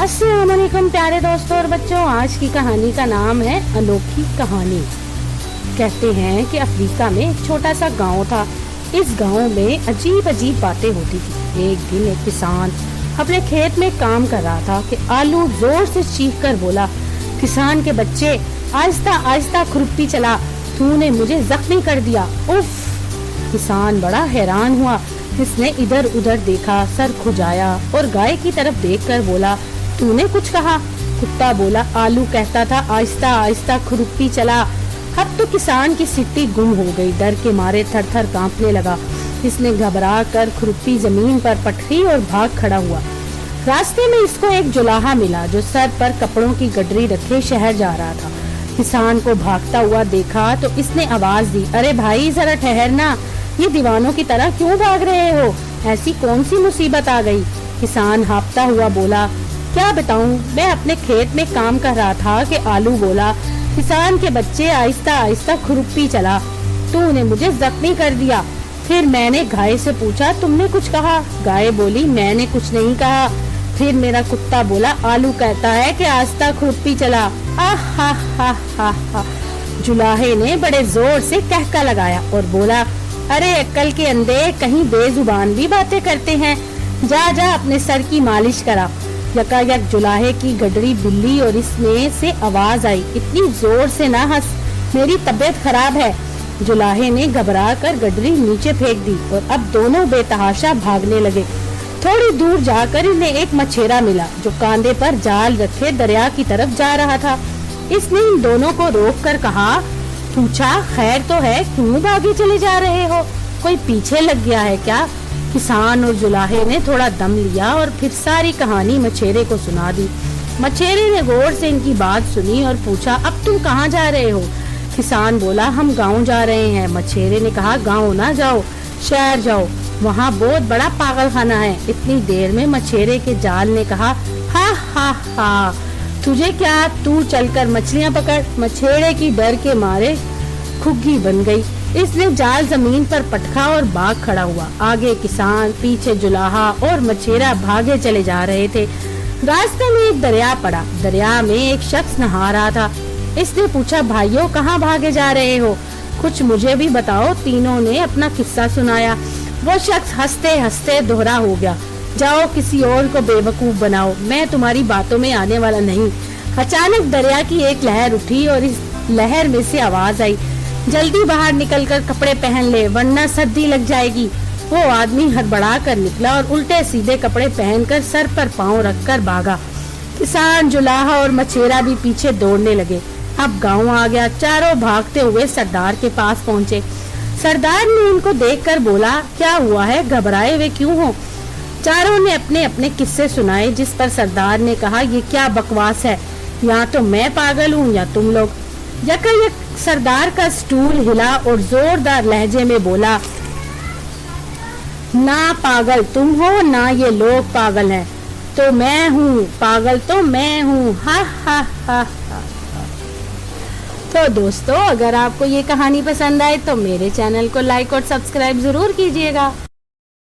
अस्सलाम वालेकुम प्यारे दोस्तों और बच्चों, आज की कहानी का नाम है अनोखी कहानी। कहते हैं कि अफ्रीका में एक छोटा सा गांव था। इस गांव में अजीब अजीब बातें होती थी। एक दिन एक किसान अपने खेत में काम कर रहा था कि आलू जोर से चीख कर बोला, किसान के बच्चे, आहिस्ता आहिस्ता खुरपी चला, तूने मुझे जख्मी कर दिया। उफ! किसान बड़ा हैरान हुआ। इसने इधर उधर देखा, सर खुजाया और गाय की तरफ देखकर बोला, तूने कुछ कहा? कुत्ता बोला, आलू कहता था आहिस्ता आहिस्ता खुरपी चला। अब तो किसान की सिट्टी गुम हो गई। डर के मारे थर थर कांपने लगा। इसने घबरा कर खुरपी जमीन पर पटकी और भाग खड़ा हुआ। रास्ते में इसको एक जुलाहा मिला जो सर पर कपड़ों की गडरी रखे शहर जा रहा था। किसान को भागता हुआ देखा तो इसने आवाज दी, अरे भाई जरा ठहरना, ये दीवानों की तरह क्यों भाग रहे हो? ऐसी कौन सी मुसीबत आ गई? किसान हाँफता हुआ बोला, क्या बताऊं, मैं अपने खेत में काम कर रहा था कि आलू बोला, किसान के बच्चे आहिस्ता आहिस्ता खुरपी चला, तूने मुझे जख्मी कर दिया। फिर मैंने गाय से पूछा, तुमने कुछ कहा? गाय बोली, मैंने कुछ नहीं कहा। फिर मेरा कुत्ता बोला, आलू कहता है कि आहिस्ता खुरपी चला। आह हा हा हा हा। जुलाहे ने बड़े जोर से कहका लगाया और बोला, अरे अक्ल के अंधे, कहीं बेजुबान भी बातें करते हैं। जा जा अपने सर की मालिश करा। यकायक जुलाहे की गडरी बिल्ली और इसमें से आवाज आई, इतनी जोर से ना हंस, मेरी तबीयत खराब है। जुलाहे ने घबरा कर गडरी नीचे फेंक दी और अब दोनों बेतहाशा भागने लगे। थोड़ी दूर जाकर इन्हें एक मछेरा मिला जो कांधे पर जाल रखे दरिया की तरफ जा रहा था। इसने इन दोनों को रोक कर कहा, पूछा, खैर तो है, क्यों भागे चले जा रहे हो? कोई पीछे लग गया है क्या? किसान और जुलाहे ने थोड़ा दम लिया और फिर सारी कहानी मछेरे को सुना दी। मछेरे ने गौर से इनकी बात सुनी और पूछा, अब तुम कहाँ जा रहे हो? किसान बोला, हम गांव जा रहे हैं। मछेरे ने कहा, गांव ना जाओ, शहर जाओ, वहाँ बहुत बड़ा पागल खाना है। इतनी देर में मछेरे के जाल ने कहा, हा हा हा, तुझे क्या, तू चलकर मछलियाँ पकड़। मछेरे की डर के मारे खुग्गी बन गई। इसने जाल जमीन पर पटका और भाग खड़ा हुआ। आगे किसान, पीछे जुलाहा और मछेरा भागे चले जा रहे थे। रास्ते में एक दरिया पड़ा। दरिया में एक शख्स नहा रहा था। इसने पूछा, भाइयों कहाँ भागे जा रहे हो? कुछ मुझे भी बताओ। तीनों ने अपना किस्सा सुनाया। वो शख्स हंसते हंसते दोहरा हो गया, जाओ किसी और को बेवकूफ बनाओ, मैं तुम्हारी बातों में आने वाला नहीं। अचानक दरिया की एक लहर उठी और इस लहर में से आवाज आई, जल्दी बाहर निकलकर कपड़े पहन ले वरना सर्दी लग जाएगी। वो आदमी हड़बड़ा कर निकला और उल्टे सीधे कपड़े पहनकर सर पर पांव रखकर भागा। किसान, जुलाहा और मछेरा भी पीछे दौड़ने लगे। अब गांव आ गया। चारों भागते हुए सरदार के पास पहुंचे। सरदार ने उनको देखकर बोला, क्या हुआ है, घबराए हुए क्यों हो? चारों ने अपने अपने किस्से सुनाए, जिस पर सरदार ने कहा, ये क्या बकवास है, या तो मैं पागल हूँ या तुम लोग। यकायक सरदार का स्टूल हिला और जोरदार लहजे में बोला, ना पागल तुम हो ना ये लोग पागल हैं, तो मैं हूँ पागल, तो मैं हूँ। हा हा हा हा। तो दोस्तों, अगर आपको ये कहानी पसंद आए तो मेरे चैनल को लाइक और सब्सक्राइब जरूर कीजिएगा।